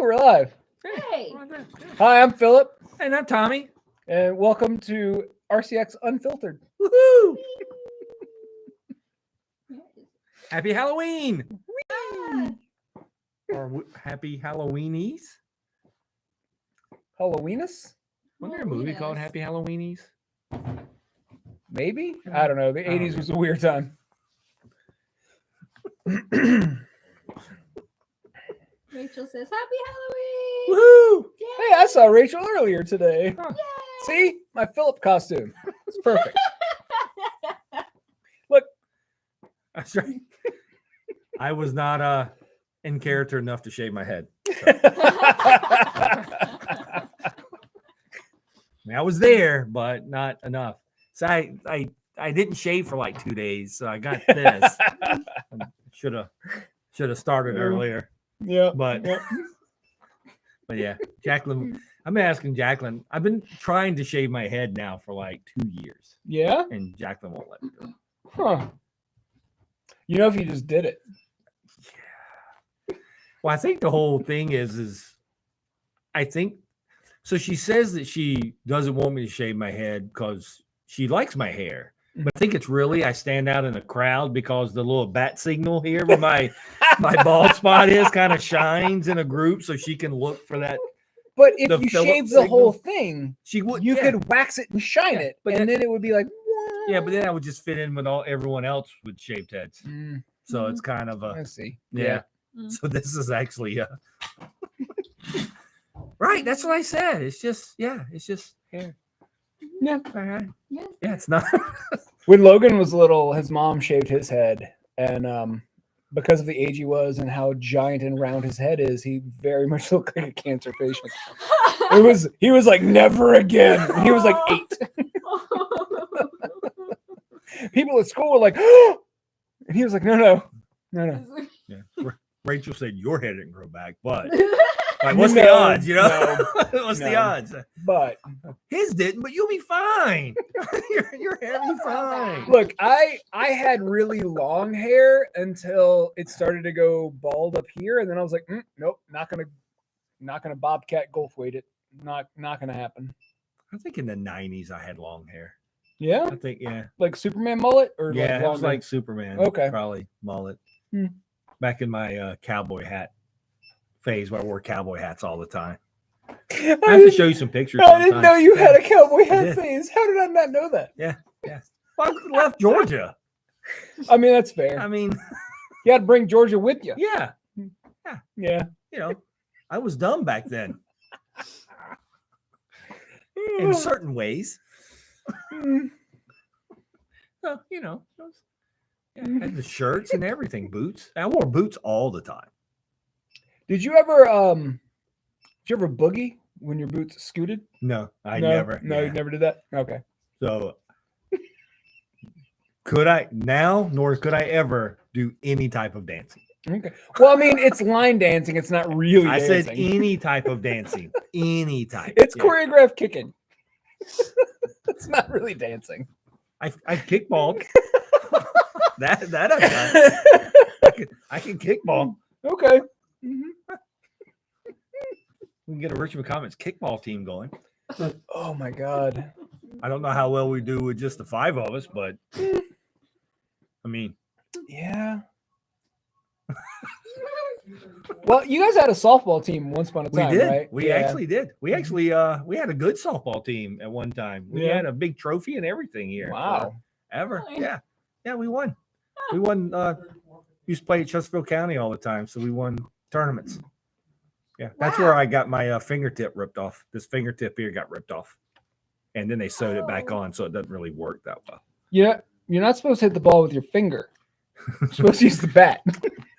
we're live. Hey. Hi, I'm Philip, And I'm Tommy. and welcome to RCX Unfiltered. Woohoo! Happy Halloween! Or happy Halloweenies? Halloweenus? Wasn't there a movie called Happy Halloweenies? Maybe? I don't know. The 80s was a weird time. Rachel says, Happy Halloween! Woohoo! Yay! Hey, I saw Rachel earlier today. Huh. See? My Philip costume. It's perfect. Look. That's right. I was not in character enough to shave my head. So. I mean, I was there, but not enough. So I didn't shave for like 2 days, so I got this. Should have started earlier. Yeah. But yeah, Jacqueline. I'm asking Jacqueline. I've been trying to shave my head now for like 2 years. Yeah? And Jacqueline won't let me do it. Huh. You know, if you just did it. Well, I think the whole thing is I think so. She says that she doesn't want me to shave my head because she likes my hair. But I think it's really I stand out in a crowd because the little bat signal here where my bald spot is kind of shines in a group, so she can look for that. But if The you Philip shave the signal? whole thing, She would. you yeah. could wax it and shine it, but and then it would be like, Yeah, but then I would just fit in with everyone else with shaved heads. So it's kind of I a see. yeah. So this is actually right. That's what I said. It's just hair. Yeah. All right. Yeah. Yeah, it's not. When Logan was little, his mom shaved his head, and because of the age he was and how giant and round his head is, he very much looked like a cancer patient. He was like, never again. And he was like 8. People at school were like, oh! And he was like, no. Yeah. Rachel said your hair didn't grow back, but You what's the know, odds? You know, what's the no. odds? But His didn't, but you'll be fine. your hair will be fine. look, I had really long hair until it started to go bald up here, and then I was like, nope, not gonna bobcat golf weight it. Not gonna happen. I think in the 90s I had long hair. Yeah, I think like Superman mullet or yeah, like it was longer? like Superman. Okay. Probably mullet. Hmm. Back in my cowboy hat phase where I wore cowboy hats all the time. I I have to show you some pictures. I didn't know you had a cowboy I hat did. phase. How did I not know that? Yeah. Well, I left Georgia. I mean, that's fair. I mean, You had to bring Georgia with you. yeah. Yeah. You know, I was dumb back then. In certain ways. So, you know, I had the shirts and everything, boots. I wore boots all the time. Did you ever boogie when your boots scooted? No, I No? never. No, you never did that? Okay. So nor could I ever do any type of dancing. Okay. Well, I mean, it's line dancing. It's not really I dancing. said any type of dancing. Any type. It's Yeah. choreographed kicking. It's not really dancing. I've kickballed. that I've done. I can kickball. Okay. We can get a Richmond Comments kickball team going. Oh my God. I don't know how well we do with just the 5 of us, but I mean, Yeah. Well, you guys had a softball team once upon a we time, did. right? We Yeah. actually did. We actually we had a good softball team at one time. We Yeah. had a big trophy and everything here. Wow. Ever. Really? Yeah. Yeah, we won. We won used to play at Chesterfield County all the time, so we won tournaments. Yeah. That's where I got my fingertip ripped off. This fingertip here got ripped off. And then they sewed it back on, so it doesn't really work that well. Yeah. You're not supposed to hit the ball with your finger. You're supposed to use the bat.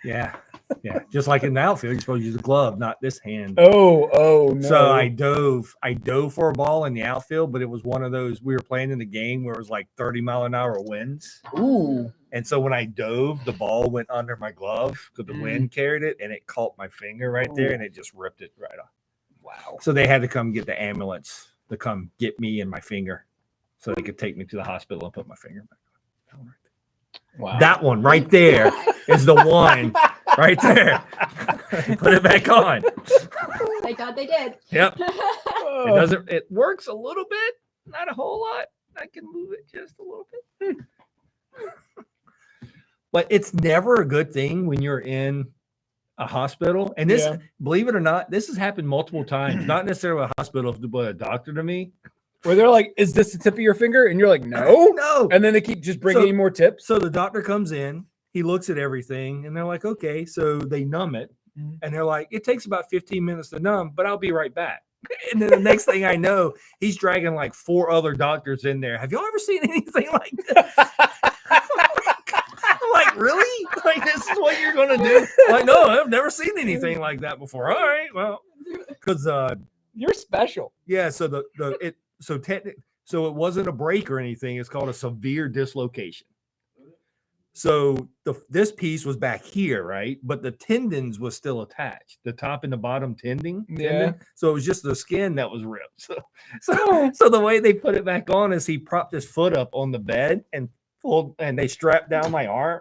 Yeah. Yeah. Just like in the outfield, you're supposed to use a glove, not this hand. Oh no. So I dove for a ball in the outfield, but it was one of those we were playing in the game where it was like 30-mile-an-hour winds. Ooh. And so when I dove, the ball went under my glove because the wind carried it and it caught my finger right there and it just ripped it right off. Wow. So they had to come get the ambulance to come get me and my finger so they could take me to the hospital and put my finger back on. Wow. That one right there is the one right there. Put it back on. Thank God they did. Yep. Oh. It doesn't. It works a little bit, not a whole lot. I can move it just a little bit. But it's never a good thing when you're in a hospital. And this, believe it or not, this has happened multiple times. Not necessarily a hospital, but a doctor to me. Where they're like, "Is this the tip of your finger?" And you're like, "No, No. And then they keep just bringing you more tips. So the doctor comes in, he looks at everything, and they're like, "Okay." So they numb it, and they're like, "It takes about 15 minutes to numb, but I'll be right back." And then the next thing I know, he's dragging like 4 other doctors in there. Have y'all ever seen anything like this? I'm like, really? Like, this is what you're gonna do? Like, no, I've never seen anything like that before. All right, well, because You're special. yeah. So so it wasn't a break or anything. It's called a severe dislocation. So this piece was back here, right? But the tendons was still attached, the top and the bottom tendon. So it was just the skin that was ripped. So the way they put it back on is he propped his foot up on the bed and they strapped down my arm.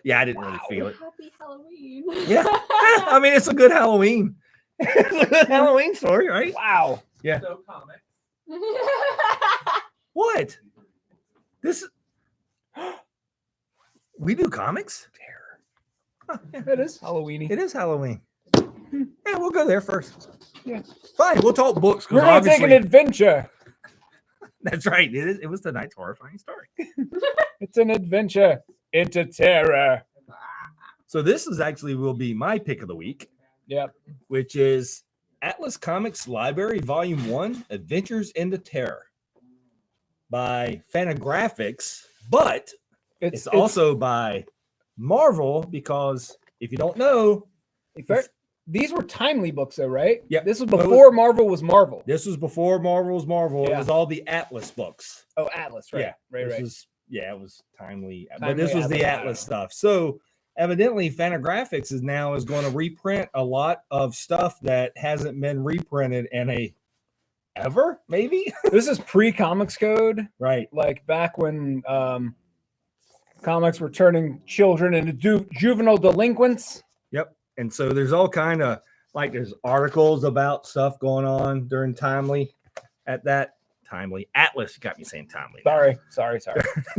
Yeah, I didn't really feel it. Happy Halloween. Yeah, I mean, it's a good Halloween. It's a good Halloween story, right? Wow. Yeah. So comics. What? This is we do comics? Huh, it is Halloweeny. It is Halloween. Yeah, we'll go there first. Yeah. Fine, we'll talk books. We're gonna take an adventure. That's right. It was tonight's horrifying story. It's an adventure into terror. So this is actually will be my pick of the week. Yep. Which is Atlas Comics Library Volume 1, Adventures into Terror by Fantagraphics, but it's also by Marvel because if you don't know, these were timely books though, right? Yeah. This was before Marvel was Marvel. This was before Marvel was Marvel. Yeah. It was all the Atlas books. Oh, Atlas, right? Yeah. Right. It was timely. But Timely this was the Atlas stuff. So evidently Fantagraphics is going to reprint a lot of stuff that hasn't been reprinted in ever, maybe. This is pre-Comics Code, Right. like back when comics were turning children into juvenile delinquents. Yep. And so there's all kind of there's articles about stuff going on during Atlas. You got me saying timely. Sorry.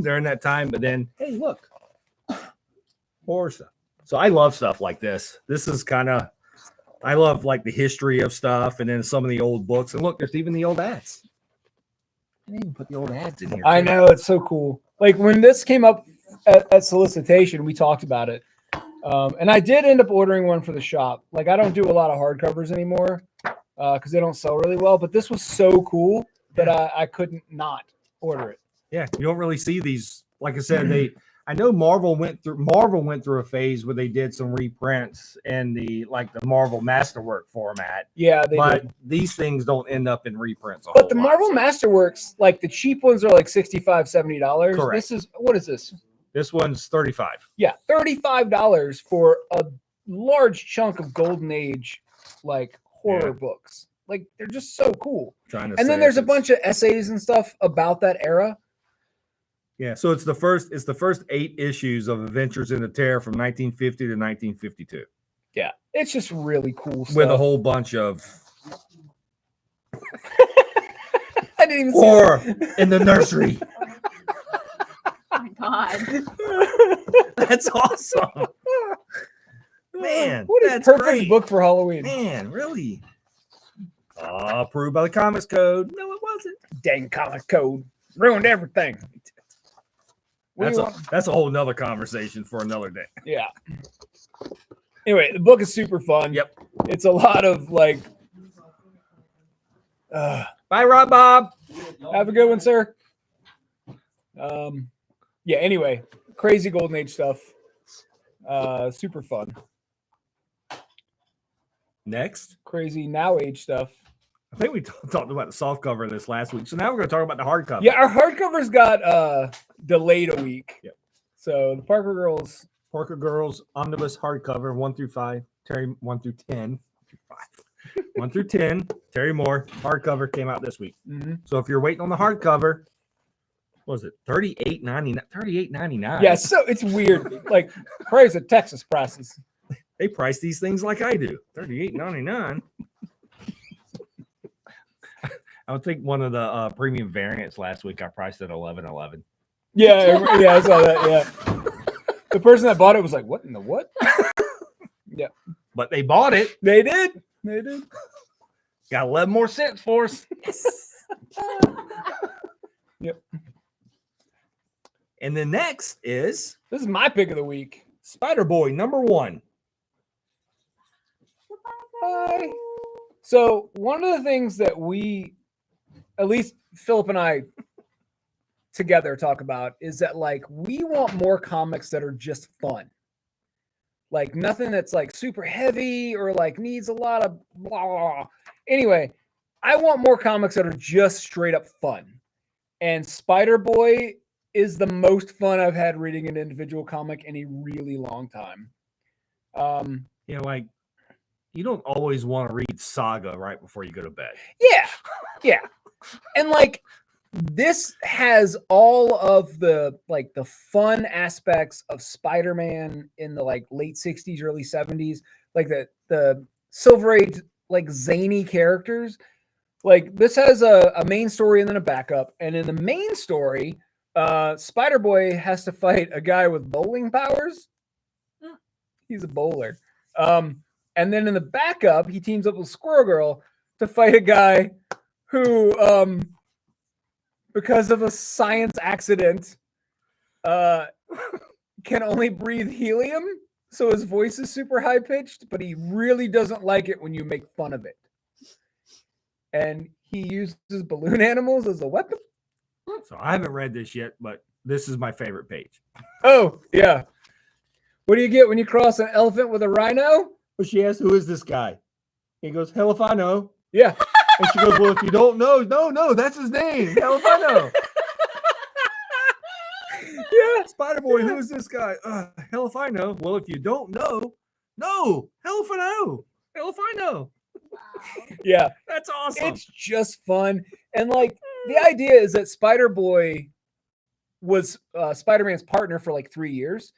During that time, but then hey, look, horror stuff. So I love stuff like this. This is I love like the history of stuff, and then some of the old books. And look, there's even the old ads. I didn't even put the old ads in here. I know, it's so cool. Like when this came up at solicitation, we talked about it. And I did end up ordering one for the shop. Like I don't do a lot of hardcovers anymore because they don't sell really well. But this was so cool that I couldn't not order it. Yeah, you don't really see these. Like I said, I know Marvel went through a phase where they did some reprints in the Marvel Masterwork format. Yeah, but did. These things don't end up in reprints. But the Marvel Masterworks, like the cheap ones are like $65, $70. Correct. What is this? This one's $35. Yeah, $35 for a large chunk of Golden Age horror books. Like they're just so cool. And then there's a bunch of essays and stuff about that era. Yeah, so it's the first 8 issues of Adventures into Terror from 1950 to 1952. Yeah, it's just really cool stuff. With a whole bunch of I didn't even horror in the nursery. Oh my God. That's awesome. Man, what a that's perfect great. book for Halloween. Man, really? Approved by the Comics Code. No, it wasn't. Dang Comic Code. Ruined everything. That's a whole nother conversation for another day. Yeah. Anyway, the book is super fun. Yep. It's a lot of Bye, Rob Bob. Have a good one, sir. Yeah, anyway, crazy Golden Age stuff. Super fun. Next. Crazy Now Age stuff. I think we talked about the soft cover this last week. So now we're going to talk about the hardcover. Yeah, our hardcovers got delayed a week. Yep. So the Parker Girls Omnibus hardcover 1 through 5, Terry 1 through 10, 1 through 10, Terry Moore hardcover came out this week. Mm-hmm. So if you're waiting on the hardcover, what was it $38.99? $38.99. Yeah, so it's weird. Price of Texas prices. They price these things like I do. $38.99. I would think one of the premium variants last week I priced at $11.11. Yeah, I saw that. Yeah, the person that bought it was like, "What in the what?" Yeah, But they bought it. they did. They did. Got 11 more cents for us. Yep. And then next is This is my pick of the week. Spider-Boy #1. Bye. So one of the things that we, at least Philip and I together talk about is that like we want more comics that are just fun. Like nothing that's like super heavy or like needs a lot of blah, blah, blah. Anyway, I want more comics that are just straight up fun. And Spider-Boy is the most fun I've had reading an individual comic in a really long time. You know, like you don't always want to read Saga right before you go to bed. Yeah. And like this has all of the like the fun aspects of Spider-Man in the like late 60s, early 70s, like the Silver Age, like zany characters. Like this has a main story and then a backup. And in the main story, Spider-Boy has to fight a guy with bowling powers. He's a bowler. And then in the backup, he teams up with Squirrel Girl to fight a guy who, because of a science accident, can only breathe helium. So his voice is super high pitched, but he really doesn't like it when you make fun of it. And he uses balloon animals as a weapon. So I haven't read this yet, but this is my favorite page. Oh, yeah. What do you get when you cross an elephant with a rhino? Well, she asks, "Who is this guy?" He goes, "Hell if I know." Yeah. And she goes, "Well, if you don't know, no, that's his name. Hell if I know." Yeah. Spider-Boy, who is this guy? Hell if I know. Well, if you don't know, no. Hell if I know. Hell if I know. Yeah. That's awesome. It's just fun. And like the idea is that Spider-Boy was Spider-Man's partner for like 3 years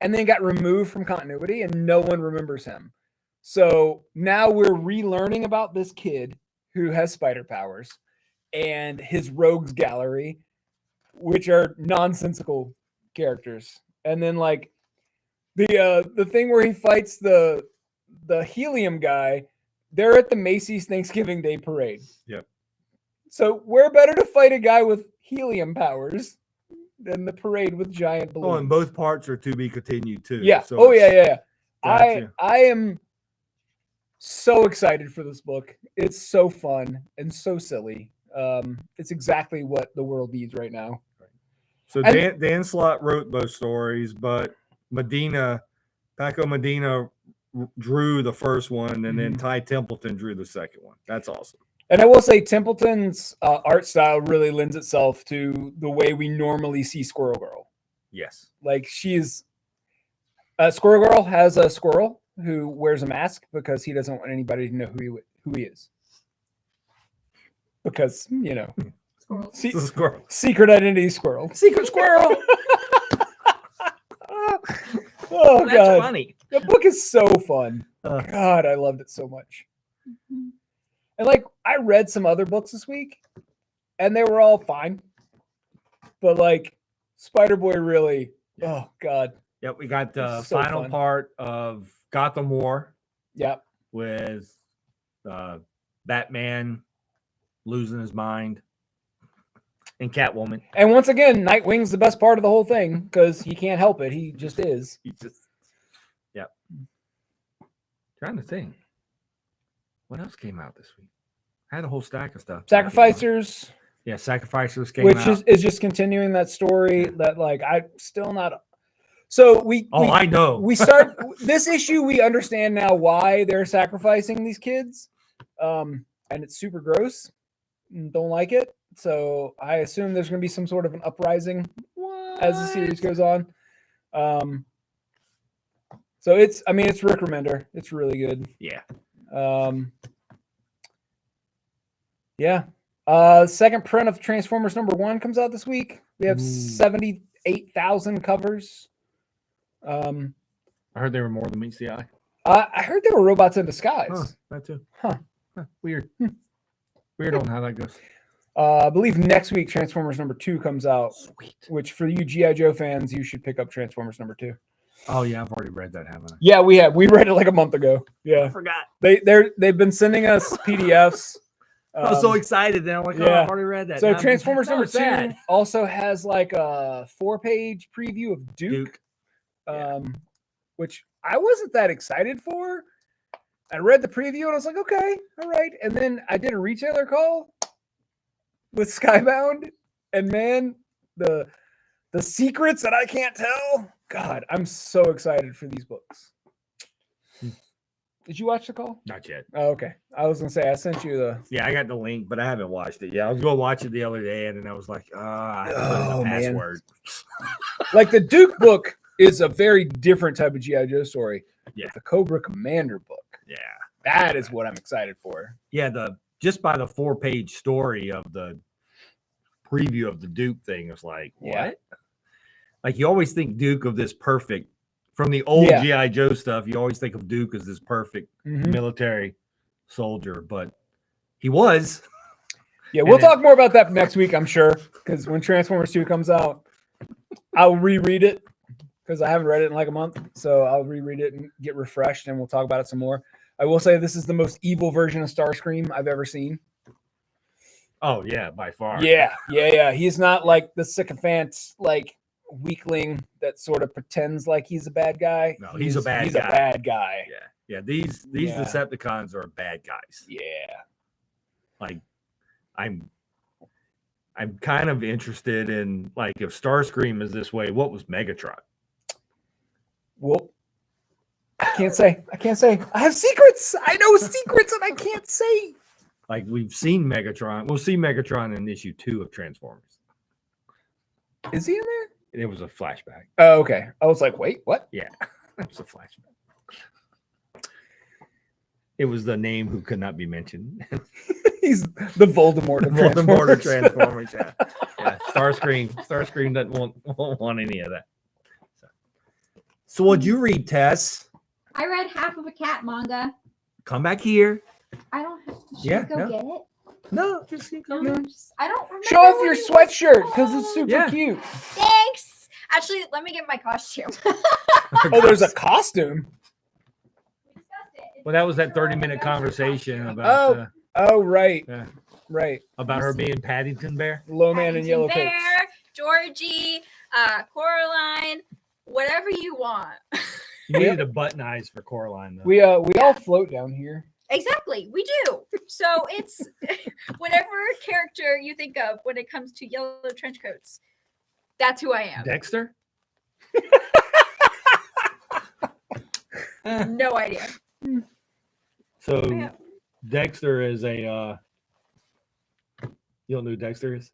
and then got removed from continuity and no one remembers him. So now we're relearning about this kid who has spider powers and his rogues gallery, which are nonsensical characters. And then like the thing where he fights the helium guy, they're at the Macy's Thanksgiving Day parade. Yep. So we're better to fight a guy with helium powers than the parade with giant balloons. Oh, and both parts are to be continued too. Yeah. So Oh yeah. Gotcha. I am so excited for this book. It's so fun and so silly. It's exactly what the world needs right now. So And- Dan Slott wrote both stories, but Paco Medina drew the first one, and then Ty Templeton drew the second one. That's awesome. And I will say Templeton's art style really lends itself to the way we normally see Squirrel Girl. Yes. Like she's Squirrel Girl has a squirrel who wears a mask because he doesn't want anybody to know who he is. Because, you know, Squirrels. It's a squirrel. secret identity squirrel. Secret squirrel. Oh That's god. funny. The book is so fun. Uh. God, I loved it so much. And like I read some other books this week and they were all fine. But like Spider-Boy really, oh god. Yep, we got the It's so final fun. part of Gotham War Yep. with Batman losing his mind and Catwoman. And once again, Nightwing's the best part of the whole thing because he can't help it. He just is. He just, yep. Trying to think. What else came out this week? I had a whole stack of stuff. Sacrificers, Yeah, Sacrificers came which out. is just continuing that story that like I still not. So I know. we start this issue. We understand now why they're sacrificing these kids, and it's super gross. Don't like it. So I assume there's going to be some sort of an uprising as the series goes on. So it's Rick Remender. It's really good. Yeah. Yeah. Second print of Transformers #1 comes out this week. We have 78,000 covers. I heard they were more than meets the eye. I heard they were robots in disguise. Huh, that too. Huh. Weird. Weird on how that goes. I believe next week Transformers #2 comes out. Sweet. Which for you G.I. Joe fans, you should pick up Transformers #2. Oh yeah, I've already read that, haven't I? Yeah, we have. We read it like a month ago. Yeah, forgot. They've been sending us PDFs. I was so excited. Then I'm like, oh, yeah. I've already read that. So Now, Transformers how is #2 that? also has like a 4-page preview of Duke. Yeah. Which I wasn't that excited for. I read the preview and I was like, okay, all right. And then I did a retailer call with Skybound, and man, the secrets that I can't tell. God, I'm so excited for these books. Did you watch the call? Not yet. Oh, okay. I was gonna say I sent you the. Yeah, I got the link, but I haven't watched it. Yeah, I was going to watch it the other day, and then I was like, I have to put in Oh, a man. password. Like the Duke book is a very different type of G.I. Joe story. Yeah. But the Cobra Commander book, Yeah. that is what I'm excited for. Yeah, just by the 4-page story of the preview of the Duke thing, it's like, what? Yeah. Like you always think Duke of this perfect from the old Yeah. G.I. Joe stuff, you always think of Duke as this perfect Mhm. military soldier, but he was. Yeah, we'll And then- talk more about that next week, I'm sure, because when Transformers 2 comes out, I'll reread it because I haven't read it in like a month. So I'll reread it and get refreshed, and we'll talk about it some more. I will say this is the most evil version of Starscream I've ever seen. Oh yeah, by far. Yeah. He's not like the sycophant, like weakling that sort of pretends like he's a bad guy. No, he's a bad he's guy. a bad guy. Yeah. These Yeah. Decepticons are bad guys. Yeah. Like I'm kind of interested in like if Starscream is this way, what was Megatron? Well, I can't say. I have secrets. I know secrets, and I can't say. Like we've seen Megatron. We'll see Megatron in issue 2 of Transformers. Is he in there? It was a flashback. Oh, okay. I was like, wait, what? Yeah, it was a flashback. It was the name who could not be mentioned. He's the Voldemort of Voldemort of Transformers. Transformers. Yeah. Starscream won't want any of that. So what'd you read, Tess? I read half of a cat manga. Come back here. I don't have to Yeah, go no. get it. No, just come No, here. I don't remember. Show off what your it was sweatshirt because it's called. super Yeah. cute. Thanks. Actually, let me get my costume. Oh, there's a costume. Well, that was that 30-minute conversation about Oh, right. Yeah. Right. about her being Paddington Bear. Low man in yellow Bear, coats. Georgie, Coraline, whatever you want. You needed a button eyes for Coraline, though. We all float down here. Exactly, we do. So it's whatever character you think of when it comes to yellow trench coats. That's who I am. Dexter? No idea. So Yeah. Dexter is a you don't know who Dexter is?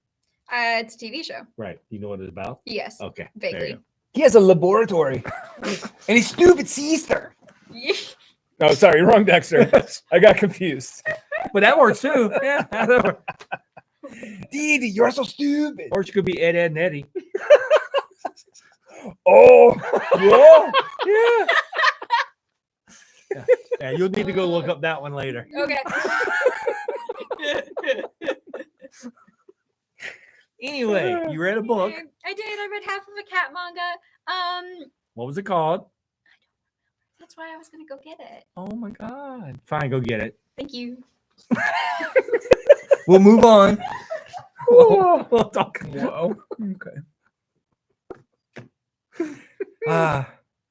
It's a TV show. Right. You know what it's about? Yes, Okay. there you vaguely. go. He has a laboratory. And his stupid sister. Oh, sorry, wrong Dexter. I got confused. But that works too. Yeah. that works. Dee Dee, you're so stupid. Or she could be Ed, Ed, and Eddie. Oh, yeah. Yeah, you'll need to go look up that one later. Okay. Anyway, you read a book. I did. I read half of a cat manga. What was it called? That's why I was gonna go get it. Oh my God. Fine, go get it. Thank you. We'll move on. Whoa. We'll talk. Whoa. Okay.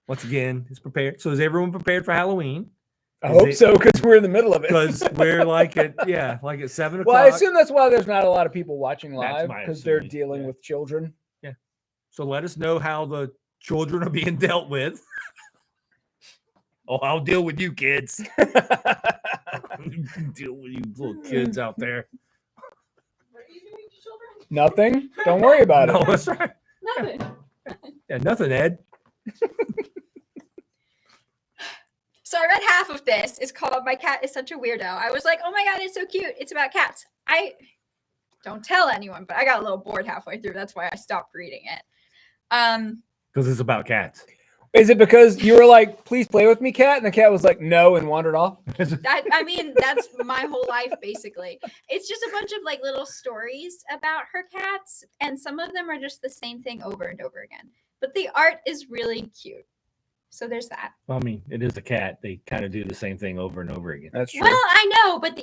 Once again, it's prepared. So is everyone prepared for Halloween? I Is hope it- so because we're in the middle of it. Because we're like at 7 o'clock. Well, I assume that's why there's not a lot of people watching That's live my because they're assuming, dealing yeah. with children. So let us know how the children are being dealt with. Oh, I'll deal with you kids. Deal with you little kids out there. What are you doing to children? Nothing. Don't worry about No, it. that's right. Nothing. Yeah, nothing, Ed. So I read half of this. It's called "My Cat Is Such a Weirdo." I was like, "Oh my god, it's so cute! It's about cats." I don't tell anyone, but I got a little bored halfway through. That's why I stopped reading it. Because it's about cats. Is it because you were like, please play with me, cat? And the cat was like, no, and wandered off? That's my whole life, basically. It's just a bunch of like little stories about her cats, and some of them are just the same thing over and over again. But the art is really cute. So there's that. Well, I mean, it is a cat. They kind of do the same thing over and over again. That's true. Well, I know, but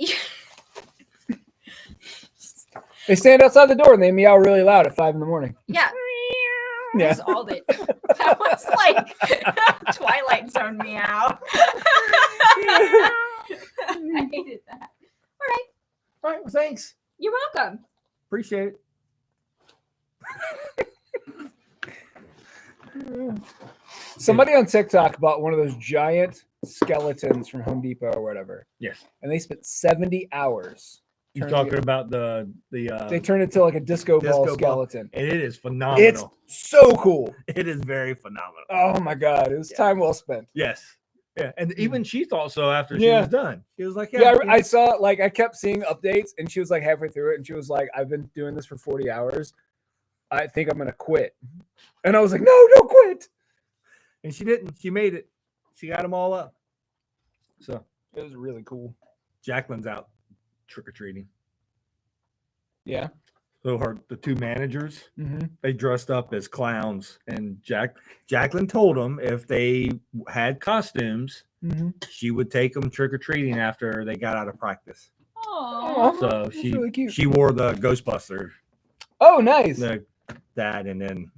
They stand outside the door and they meow really loud at 5 a.m. yeah. Yeah. That's all they. That was like Twilight Zone meow. I hated that. All right. All right. Well, thanks. You're welcome. Appreciate it. Somebody on TikTok bought one of those giant skeletons from Home Depot or whatever, Yes. and they spent 70 hours. You're turning talking it- about the They turned it to like a disco ball Disco ball. skeleton. and it is phenomenal. It's so cool. It is very phenomenal. Oh my god, it was Yeah. time well spent. Yes. Yeah. And even she thought so after she Yeah. was done. She was like, Yeah, I saw like I kept seeing updates, and she was like halfway through it, and she was like, "I've been doing this for 40 hours. I think I'm gonna quit." And I was like, "No, don't quit." And she didn't. She made it. She got them all up. So It was really cool. Jacqueline's out trick or treating. Yeah. So the two managers, Mm-hmm. they dressed up as clowns, and Jacqueline told them if they had costumes, Mm-hmm. she would take them trick or treating after they got out of practice. Oh. So That's really cute. she wore the Ghostbuster Oh, nice. that, and then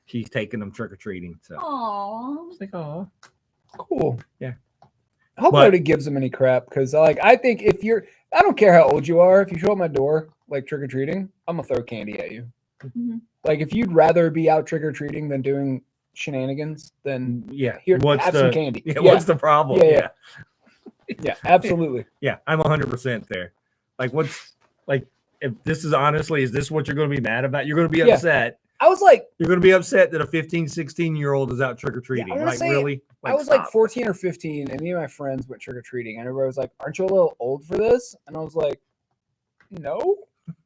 she's taking them trick or treating. So Oh. it's like, oh, Cool. Yeah. I hope But- nobody gives them any crap because, like, I think I don't care how old you are. If you show up my door like trick or treating, I'm gonna throw candy at you. Mhm. Like, if you'd rather be out trick or treating than doing shenanigans, then yeah. here, What's have the some candy. yeah, What's the problem? Yeah, yeah, absolutely. Yeah, I'm 100% there. Like, if this is honestly, is this what you're going to be mad about? You're going to be Yeah. upset. I was like, You're going to be upset that a 15, 16-year-old is out trick or treating. wanna Like, say- really? I was like stop. 14 or 15, and me and my friends went trick or treating, and everybody was like, "Aren't you a little old for this?" And I was like, "No,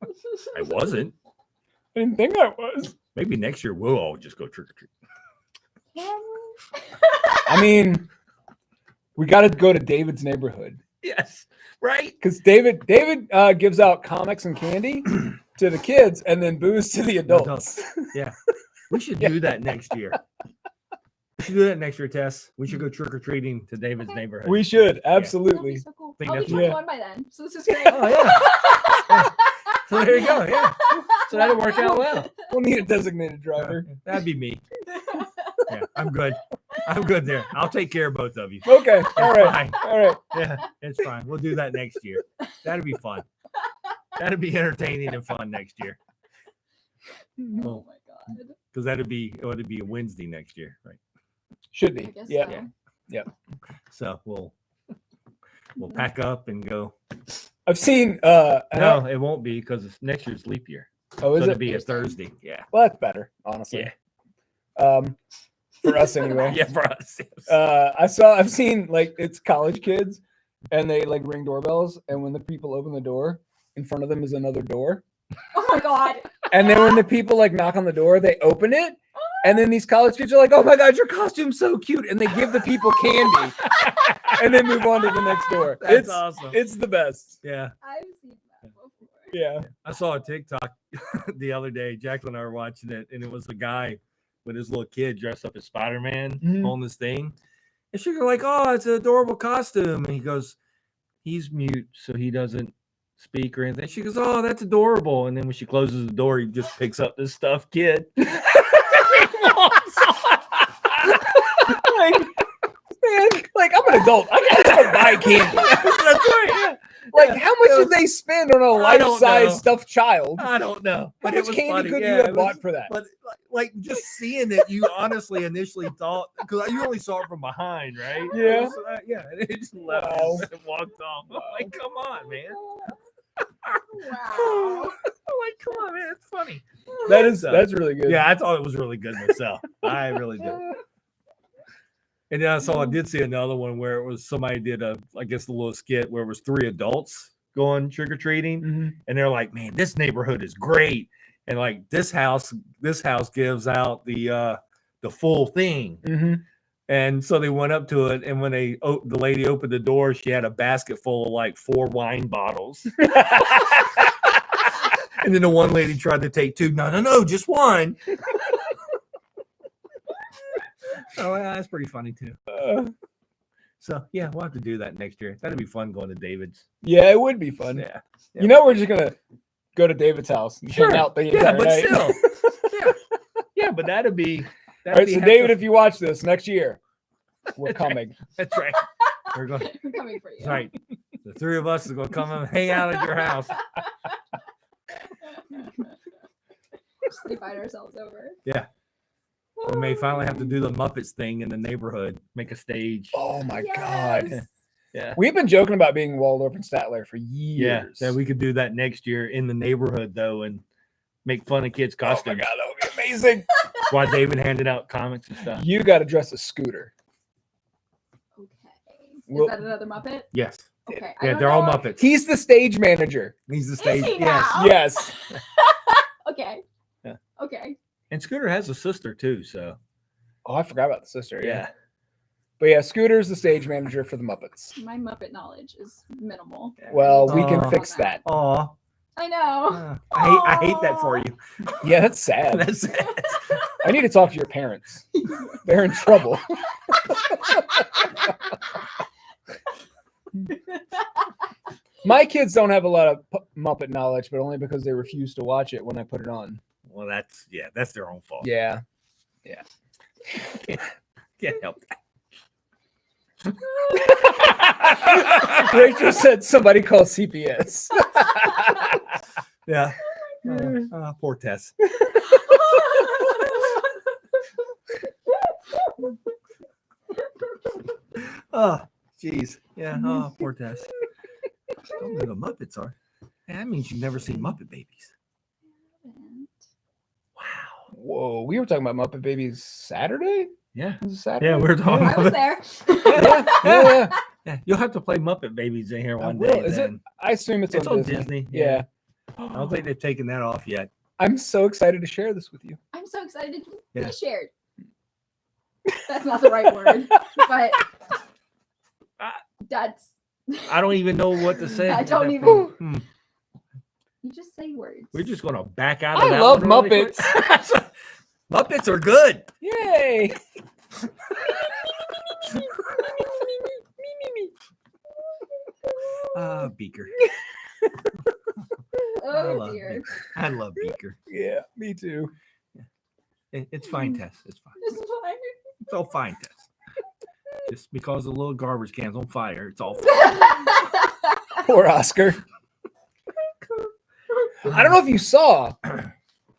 I wasn't. I didn't think I was." Maybe next year we'll all just go trick or treat. I mean, we got to go to David's neighborhood. Yes, right? Because David gives out comics and candy to the kids and then booze to the adults. Yeah. We should do that next year. We should do that next year, Tess. We should go trick or treating to David's neighborhood. We should That'd be absolutely. so cool. Think I'll be that's- 21 by then, so this is great. Oh, yeah. So there you go. Yeah. So that'll work out well. We'll need a designated driver. That'd be me. Yeah, I'm good. I'm good there. I'll take care of both of you. Okay. All right. Fine. All right. Yeah, it's fine. We'll do that next year. That'd be fun. That'd be entertaining and fun next year. Oh my god. Because that'd be a Wednesday next year, right? Should I be. guess Yeah. so. Yeah. So we'll pack up and go. I've seen. No, it won't be because next year's leap year. Oh, is So it'll it? be a Thursday. Yeah. Well, that's better, honestly. Yeah. For us anyway. Yeah, for us. I've seen like it's college kids, and they like ring doorbells, and when the people open the door, in front of them is another door, Oh my god. and then when the people like knock on the door, they open it, and then these college kids are like, "Oh my god, your costume's so cute," and they give the people candy, and then move on to the next door. That's awesome. It's the best. Yeah. I've seen that before. Yeah. I saw a TikTok the other day. Jacqueline and I were watching it, and it was a guy with his little kid dressed up as Spider-Man Mhm. on this thing. And she was like, "Oh, it's an adorable costume." And he goes, "He's mute, so he doesn't speak or anything." She goes, "Oh, that's adorable." And then when she closes the door, he just picks up this stuffed kid. Like, man, like I'm an adult. I can't buy candy. That's right. Like, how much did they spend on a I don't life-size know. stuffed child? I don't know. How But it much was candy funny. could Yeah, you it have was- bought for that? But like just seeing it, you honestly initially thought because you only saw it from behind, right? Yeah. So, yeah. And it just left Wow. and walked off. I'm like, come on, man. Wow. I'm like, come on, man. It's funny. That's really good. Yeah, I thought it was really good myself. I really did. And then I did see another one where it was somebody did a little skit where it was 3 adults going trick or treating, Mhm. and they're like, "Man, this neighborhood is great." And like this house gives out the the full thing. Mm-hmm. And so they went up to it, and when the lady opened the door, she had a basket full of like 4 wine bottles. And then the one lady tried to take 2. No, just 1. Oh, yeah, that's pretty funny too. So yeah, we'll have to do that next year. That'd be fun going to David's. Yeah, it would be fun. Yeah. You know, we're just gonna go to David's house and hang out the entire but night. still. Yeah, but that'd be. All right, so David, if you watch this next year, we're coming. That's right. We're going. We're coming for you. That's right. The 3 of us is going to come and hang out at your house. We fight ourselves over. Yeah. We may finally have to do the Muppets thing in the neighborhood. Make a stage. Oh my God. Yes. Yeah. We've been joking about being Waldorf and Statler for years. Yeah, we could do that next year in the neighborhood though, and make fun of kids' Oh my costumes. God, that would be amazing. While David handed out comics and stuff. You got to dress as Scooter. Okay. Well- Is that another Muppet? Yes. Okay. Yeah, they're all Muppets. He's the stage manager. He's the stage. he Yes. now? Yes. Okay. Yeah. Okay. And Scooter has a sister too, so Oh, I forgot about the sister. yeah. But yeah, Scooter's the stage manager for the Muppets. My Muppet knowledge is minimal. Well, we can Oh. fix that. Aw. I know. I hate that for you. Yeah, that's sad. That's it. I need to talk to your parents. They're in trouble. My kids don't have a lot of Muppet knowledge, but only because they refuse to watch it when I put it on. Well, that's their own fault. Yeah. Can't help that. Rachel said somebody call CPS. Yeah. Poor Tess. Oh, jeez. Yeah. Oh, poor Tess. Don't know the Muppets are. Yeah, that means you've never seen Muppet Babies. Wow. Whoa, we were talking about Muppet Babies Saturday? Yeah. Was it Saturday? Yeah, we're talking I was about there. Yeah. Yeah, you'll have to play Muppet Babies in here I one will. day. Is it? then. I assume it's on Disney. Yeah. I don't think they've taken that off yet. I'm so excited to share this with you. I'm so excited to Yeah. be shared. That's not the right word, but that's. I don't even know what to say. I don't even- Hmm. You just say words. We're just going to back out of I that love one really quick. Muppets. Muppets are good. Yay. Beaker. Oh love dear. Beaker. I love Beaker. Yeah, me too. It's fine, Tess. It's fine. This is fine. It's all fine, Tess. Just because the little garbage can's on fire, it's all fine. Poor Oscar. I don't know if you saw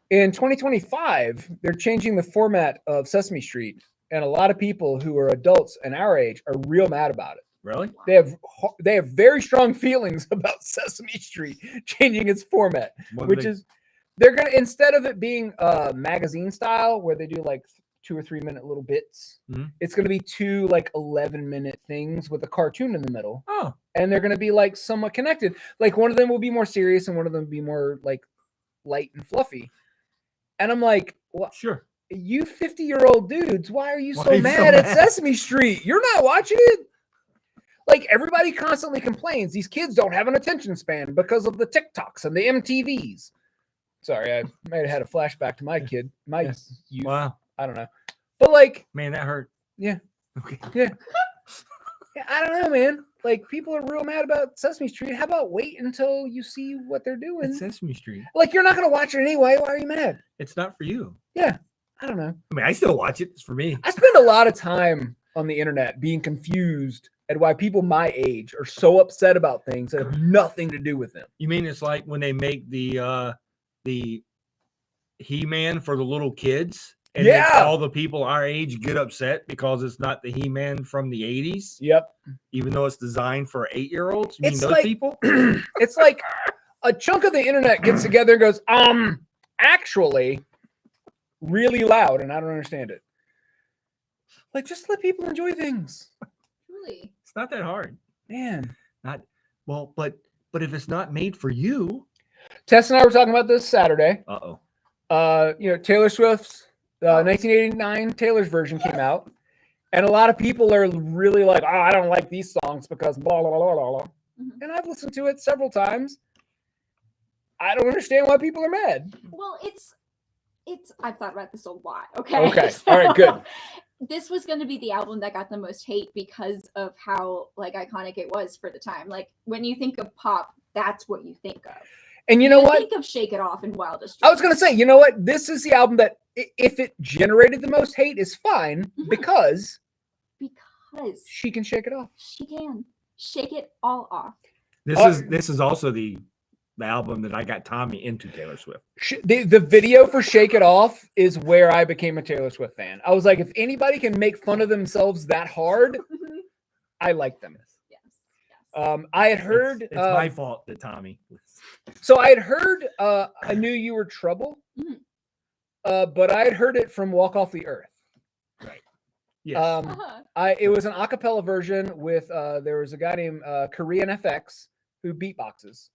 in 2025, they're changing the format of Sesame Street, and a lot of people who are adults and our age are real mad about it. Really? They have very strong feelings about Sesame Street changing its format, which is they're gonna, instead of it being magazine style where they do like 2 or 3 minute little bits, it's gonna be 2 like 11-minute things with a cartoon in the middle. Oh, And they're going to be like somewhat connected. Like one of them will be more serious and one of them will be more like light and fluffy. And I'm like, well, sure. you 50-year-old dudes, why are you Why so are you so mad at mad? Sesame Street? You're not watching it? Like everybody constantly complains these kids don't have an attention span because of the TikToks and the MTVs. Sorry, I might have had a flashback to my kid, my youth. Wow. I don't know. But like, Man, that hurt. Yeah. Okay. yeah, I don't know, man. Like people are real mad about Sesame Street. How about wait until you see what they're doing? It's Sesame Street. Like you're not going to watch it anyway. Why are you mad? It's not for you. Yeah, I don't know. I mean, I still watch it. It's for me. I spend a lot of time on the internet being confused at why people my age are so upset about things that have nothing to do with them. You mean it's like when they make the He-Man for the little kids? And then Yeah. all the people our age get upset because it's not the He-Man from the 80s, Yep. even though it's designed for 8-year-olds. You mean It's those like- people? It's like a chunk of the internet gets together and goes, actually, really loud, and I don't understand it. Like, just let people enjoy things. Truly. It's not that hard. Man. Well, but if it's not made for you, Tess and I were talking about this Saturday. uh-oh. Taylor Swift's 1989 Taylor's version came out, and a lot of people are really like, "Oh, I don't like these songs because blah blah blah blah blah." Mhm. And I've listened to it several times. I don't understand why people are mad. Well, it's. I've thought about this a lot. Okay. Okay. All right. Good. This was going to be the album that got the most hate because of how like iconic it was for the time. Like when you think of pop, that's what you think of. And you know what? Think of Shake It Off and Wildest I was Dreams. gonna say, you know what? This is the album that, if it generated the most hate, is fine Mhm. because she can shake it off. She can shake it all off. This is also the album that I got Tommy into Taylor Swift. The video for "Shake It Off" is where I became a Taylor Swift fan. I was like, if anybody can make fun of themselves that hard, I like them. Yes. I had heard. It's my fault that Tommy. So I had heard "I Knew You Were Trouble," Mhm. but I had heard it from "Walk Off the Earth." Right. Yes. It was an a cappella version with there was a guy named Korean FX who beatboxes,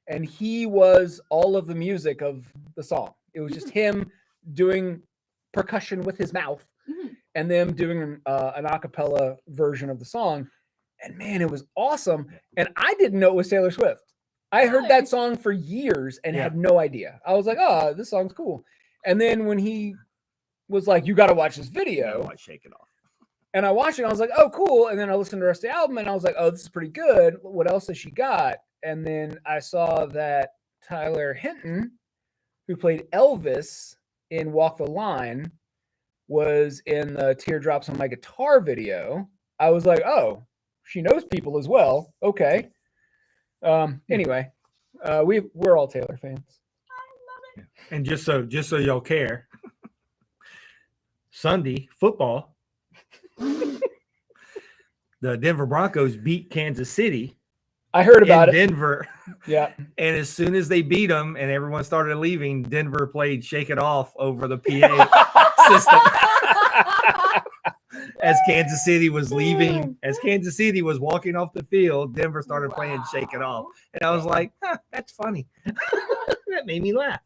and he was all of the music of the song. It was just him doing percussion with his mouth, Mhm. and them doing an a cappella version of the song. And man, it was awesome. And I didn't know it was Taylor Swift. I heard Really? that song for years and had no idea. I was like, oh, this song's cool. And then when he was like, you got to watch this video. Shake It Off. And I watched it. And I was like, oh, cool. And then I listened to the rest of the album and I was like, oh, this is pretty good. What else has she got? And then I saw that Tyler Hinton, who played Elvis in Walk the Line, was in the Teardrops on My Guitar video. I was like, oh, she knows people as well. Okay. Anyway, we're all Taylor fans. I love it. And just so y'all care, Sunday football, the Denver Broncos beat Kansas City. I heard about it. Denver. Yeah. And as soon as they beat them and everyone started leaving, Denver played "Shake It Off" over the PA system. As Kansas City was leaving, as Kansas City was walking off the field, Denver started playing "Shake It Off." And I was like, that's funny. That made me laugh.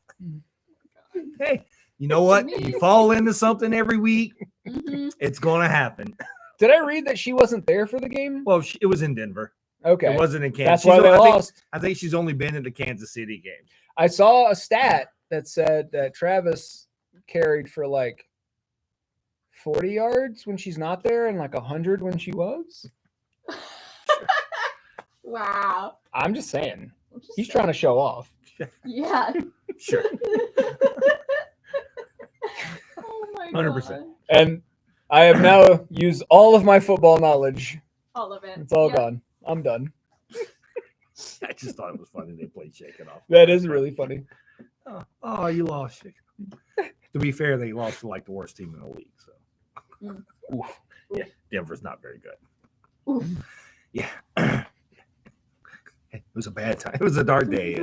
Hey, you know what? You fall into something every week, it's going to happen. Did I read that she wasn't there for the game? Well, it was in Denver. Okay. It wasn't in Kansas. That's why they lost. I think she's only been in the Kansas City game. I saw a stat that said that Travis carried for like 40 yards when she's not there and like 100 when she was. Wow. I'm just saying. He's trying to show off. Yeah. Sure. Oh my 100%. God. And I have now used all of my football knowledge. All of it. It's all Yep. gone. I'm done. I just thought it was funny they played "Shake It Off." That is really funny. Oh, you lost. Shake It Off. To be fair, they lost to like the worst team in the league. So, Oof. yeah, Denver's not very good. Oof. Yeah. It was a bad time. It was a dark day.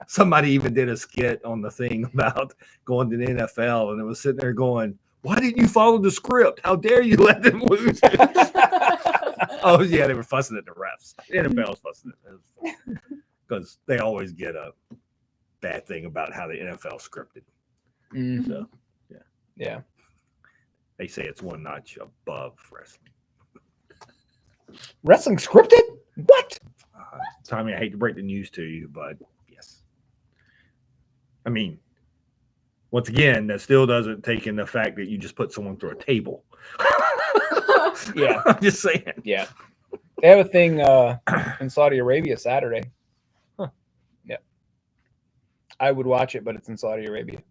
Somebody even did a skit on the thing about going to the NFL, and it was sitting there going, "Why didn't you follow the script? How dare you let them lose?" Oh, yeah, they were fussing at the refs. The NFL was fussing at them because they always get a bad thing about how the NFL scripted. Mm. So, Yeah. they say it's one notch above wrestling. Wrestling scripted? What? Tommy, I hate to break the news to you, but yes. I mean, once again, that still doesn't take in the fact that you just put someone through a table. Yeah. I'm just saying. Yeah. They have a thing in Saudi Arabia Saturday. Huh. Yeah. I would watch it, but it's in Saudi Arabia.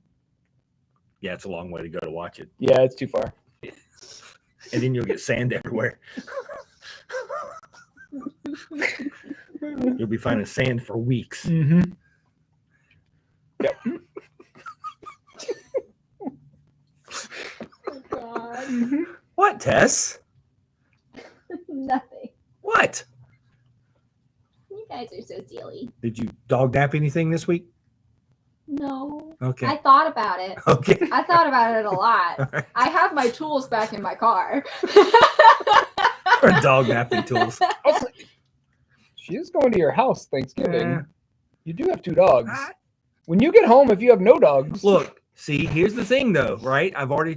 Yeah, it's a long way to go to watch it. Yeah, it's too far. And then you'll get sand everywhere. You'll be finding sand for weeks. Mm-hmm. Yep. Oh God. Mm-hmm. What, Tess? Nothing. What? You guys are so silly. Did you dog nap anything this week? No. Okay. I thought about it. Okay. I thought about it a lot. All right. I have my tools back in my car. Or dog napping tools. She is going to your house Thanksgiving. Yeah. You do have 2 dogs. When you get home, if you have no dogs, Look, See, here's the thing though, right? I've already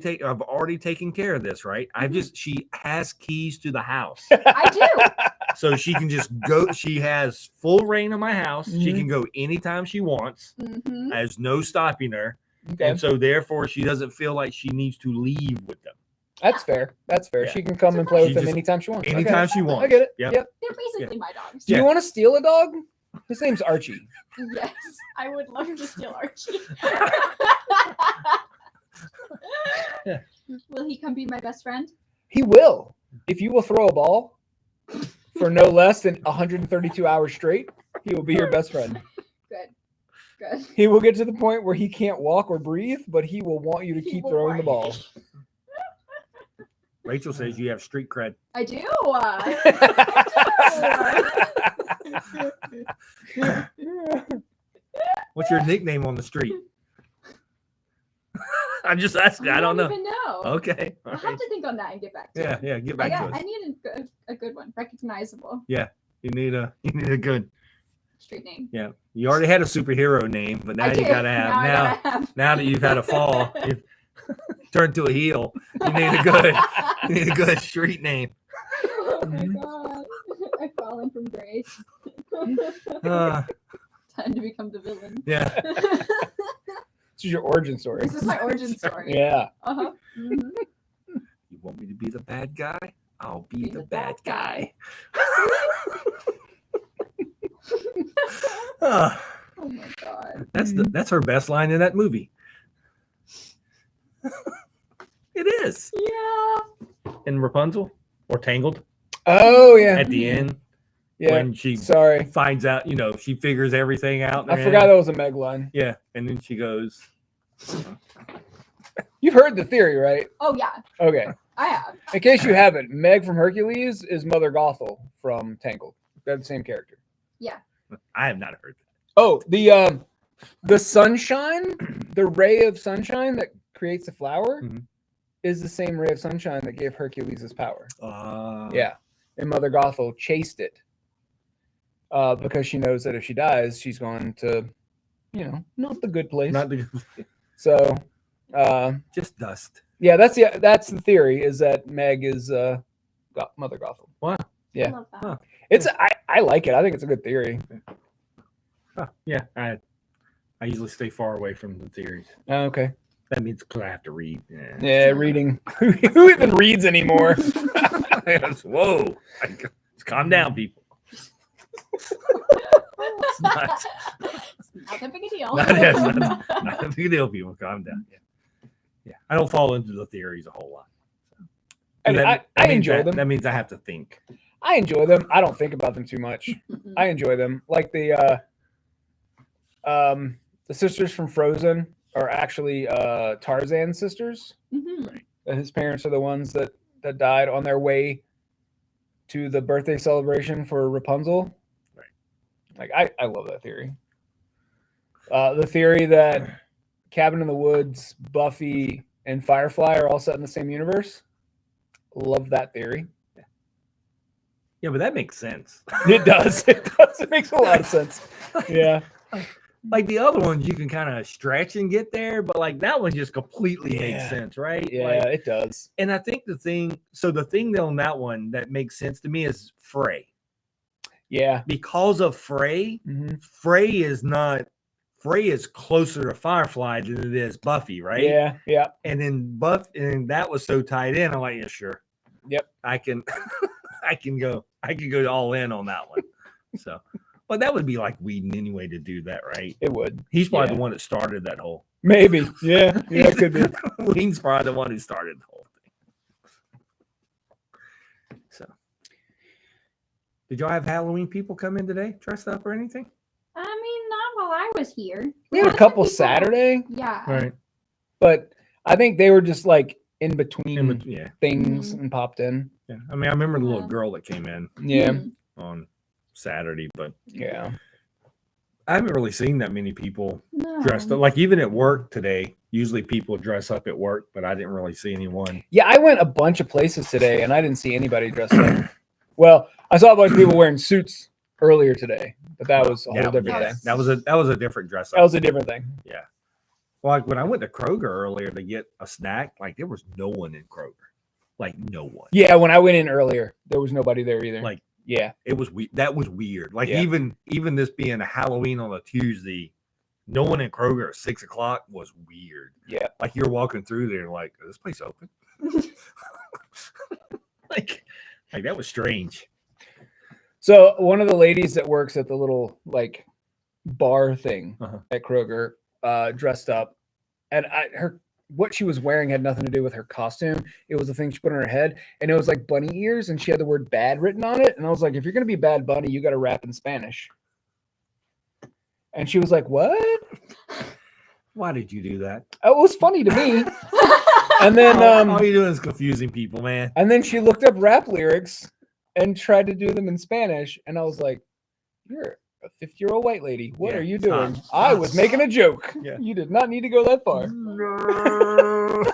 taken care of this, right? She has keys to the house. I do. So she can just go. She has full reign of my house. She Mhm. can go anytime she wants. Mhm. There's no stopping her. Okay. And so therefore she doesn't feel like she needs to leave with them. That's fair. That's fair. Yeah. She can come and play with She them just- anytime she wants. Anytime Okay. she wants. I get it. Yep. Yep. They're basically my dogs. Do you want to steal a dog? His name's Archie. Yes, I would love to steal Archie. Will he come be my best friend? He will. If you will throw a ball for no less than 132 hours straight, he will be your best friend. Good. Good. He will get to the point where he can't walk or breathe, but he will want you to He keep will throwing the ball. Rachel says you have street cred. I do. What's your nickname on the street? I'm just asking. I don't know. even know. Okay. All I'll right. have to think on that and get back to Yeah, you. yeah. Get back to I us. need a good one, recognizable You need a good. street name. Yeah. You already had a superhero name, but now I you did. gotta have I gotta have. now that you've had a fall, you've turned to a heel. You need a good street name. Oh my Mhm. god. I've fallen from grace. Uh, Time to become the villain. yeah. This is your origin story. This is my origin story. Yeah. Uh-huh. Mhm. You want me to be the bad guy? I'll be the bad guy. Ah, Oh my god. that's her best line in that movie. It is. Yeah. In Rapunzel or Tangled Oh yeah. at the end Yeah. when she Sorry. finds out, she figures everything out. in I the forgot end. that was a Meg line. Yeah, and then she goes, You've heard the theory, right? Oh yeah. Okay. I have. In case you haven't, Meg from Hercules is Mother Gothel from Tangled. They're the same character. I have not heard that. Oh, the sunshine, the ray of sunshine that creates the flower Mhm. is the same ray of sunshine that gave Hercules his power. Uh, Yeah. And Mother Gothel chased it. Because she knows that if she dies, she's going to, not the good place. Not the, So just dust. yeah, that's the theory, is that Meg is Mother Gothel. Wow. Yeah. I love that. Huh. I like it. I think it's a good theory. Huh. Yeah, I usually stay far away from the theories. Oh, okay. That means because I have to read. Yeah, reading. Who even reads anymore? Whoa. Calm down, people. It's not, It's not that big a deal. not a big deal, people. Calm down. Yeah. I don't fall into the theories a whole lot. I mean, I means enjoy them. That means I have to think. I enjoy them. I don't think about them too much. Mm-mm. I enjoy them. Like the sisters from Frozen are actually Tarzan's sisters. Mhm. His parents are the ones that died on their way to the birthday celebration for Rapunzel. Right. Like I love that theory. The theory that Cabin in the Woods, Buffy, and Firefly are all set in the same universe. Love that theory. Yeah, but that makes sense. It does. It does. It makes a lot of sense. Yeah. Like the other ones, you can kind of stretch and get there, but like that one just completely makes Yeah. sense, right? Yeah, Like, it does. and I think the thing on that one that makes sense to me is Frey. Yeah. Because of Frey, Mhm. Frey is closer to Firefly than it is Buffy, right? Yeah. Yeah. And then and that was so tied in. I'm like, yeah, sure. Yep. I can I can go all in on that one. So but that would be like Whedon anyway to do that, right? It would. He's probably Yeah. the one that started that whole Maybe. Yeah. Yeah, it could be. Whedon's probably the one who started the whole thing. So did y'all have Halloween people come in today dressed up or anything? I mean, not while I was here. We had a Lots of couple people- Saturday, Yeah. but I think they were just like in between Yeah. things Mhm. and popped in. Yeah. I mean, I remember the little Yeah. girl that came in Yeah. Mhm. on Saturday, but Yeah. I haven't really seen that many people No. dressed up. Like even at work today, usually people dress up at work, but I didn't really see anyone. Yeah, I went a bunch of places today and I didn't see anybody dressed up. Well, I saw a bunch of people wearing suits earlier today, but that was a whole different yeah, thing. that was a different dress up. That was a different thing. Yeah. Like when I went to Kroger earlier to get a snack, like there was no one in Kroger. Like no one. Yeah, when I went in earlier, there was nobody there either. Like yeah, it was that was weird. Like Yeah. even this being a Halloween on a Tuesday, no one in Kroger at 6 o'clock was weird. Yeah. Like you're walking through there like, is this place open? like that was strange. So one of the ladies that works at the little like bar thing Uh-huh. at Kroger, dressed up, and what she was wearing had nothing to do with her costume. It was the thing she put on her head, and it was like bunny ears, and she had the word "bad" written on it. And I was like, if you're gonna be Bad Bunny, you got to rap in Spanish. And she was like, "What?" Why did you do that? It was funny to me. And then all you're doing is confusing people, man. and then she looked up rap lyrics and tried to do them in Spanish, and I was like, "You're a 50-year-old white lady. What Yeah, are you stop. doing?" I was making a joke. Yeah. You did not need to go that far. No.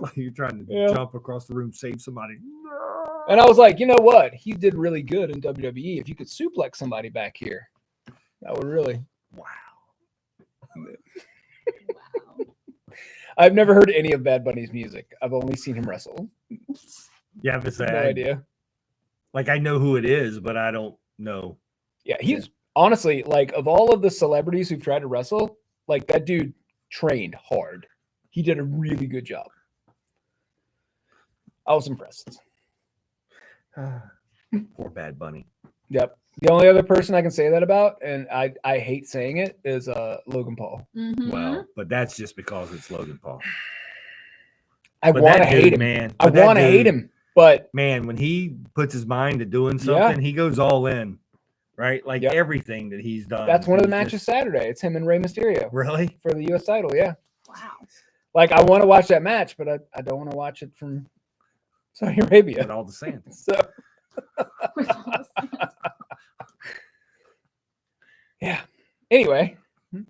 Like you're trying to Yeah. jump across the room, save somebody. No. And I was like, you know what? He did really good in WWE. If you could suplex somebody back here, that would really. Wow. Wow. I've never heard any of Bad Bunny's music. I've only seen him wrestle. Yeah, but No idea. Like I know who it is, but I don't know. Yeah, he's honestly like of all of the celebrities who've tried to wrestle, like that dude trained hard. He did a really good job. I was impressed. Poor Bad Bunny. Yep. The only other person I can say that about, and I hate saying it, is Logan Paul. Mhm. Well, but that's just because it's Logan Paul. I But want to that hate dude, him. man. I But that want to hate dude, him, but Man, when he puts his mind to doing Yeah. something, he goes all in. Right? Like Yep. everything that he's done. that's one of the he's matches just- Saturday. It's him and Rey Mysterio Really? for the U.S. title. Yeah. Wow. Like I want to watch that match, but I don't want to watch it from Saudi Arabia. With all the sand. So With all the sand. yeah. Anyway, You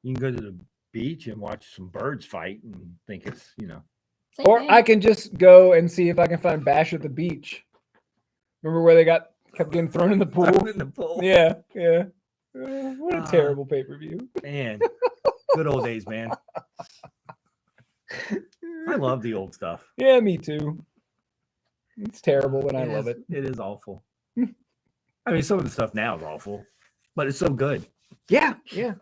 can go to the beach and watch some birds fight and think it's, Same or thing. I can just go and see if I can find Bash at the beach. Remember where they kept getting thrown in the pool? thrown in the pool. Yeah, yeah. What a Ah. terrible pay-per-view. Man, good old days, man. I love the old stuff. Yeah, me too. It's terrible, but I love it. It is awful. I mean, some of the stuff now is awful, but it's so good. Yeah, yeah.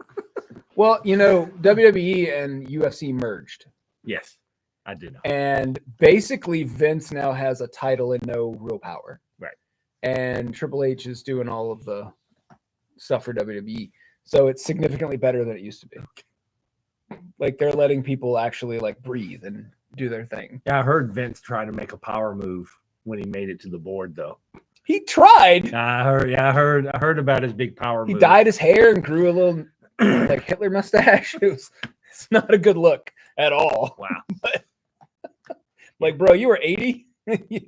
Well, WWE and UFC merged, Yes, I do know. and basically Vince now has a title and no real power. Right. And Triple H is doing all of the stuff for WWE. So it's significantly better than it used to be. Like they're letting people actually like breathe and do their thing. Yeah, I heard Vince try to make a power move when he made it to the board, though. He tried. I heard about his big power He move. dyed his hair and grew a little like Hitler mustache. It's not a good look at all. Wow. Like, bro, you were 80?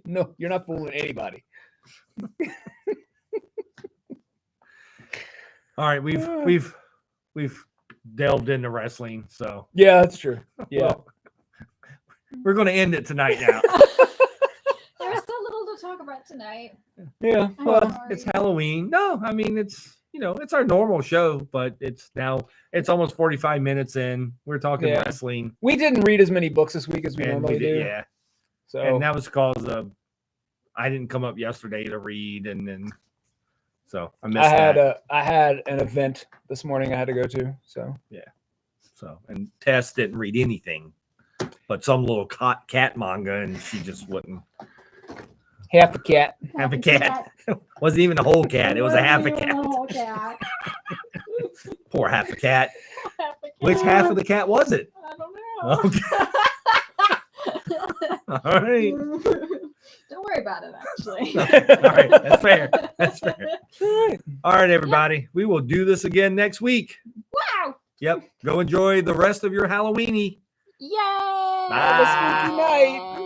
No, you're not fooling anybody. All right, we've delved into wrestling, so Yeah, that's true. Yeah. well, we're going to end it tonight now. There's so little to talk about tonight. Yeah. I'm Well, sorry. It's Halloween. No, I mean it's it's our normal show, but it's almost 45 minutes in. We're talking Yeah. wrestling. we didn't read as many books this week as we And normally do. yeah. So And that was because I didn't come up yesterday to read, and then so I missed that. I had an event this morning I had to go to. So So and Tess didn't read anything, but some little cat manga, and she just wouldn't half a cat. have a cat. Wasn't even a whole cat. It was a half a cat. cat. Poor half a cat. Half a Which cat. half of the cat was it? I don't know. Okay. All right. Don't worry about it, actually. All right. That's fair. That's fair. All right. All right, everybody. We will do this again next week. Wow. Yep. Go enjoy the rest of your Halloweeny. Yay. Bye. Have a spooky night.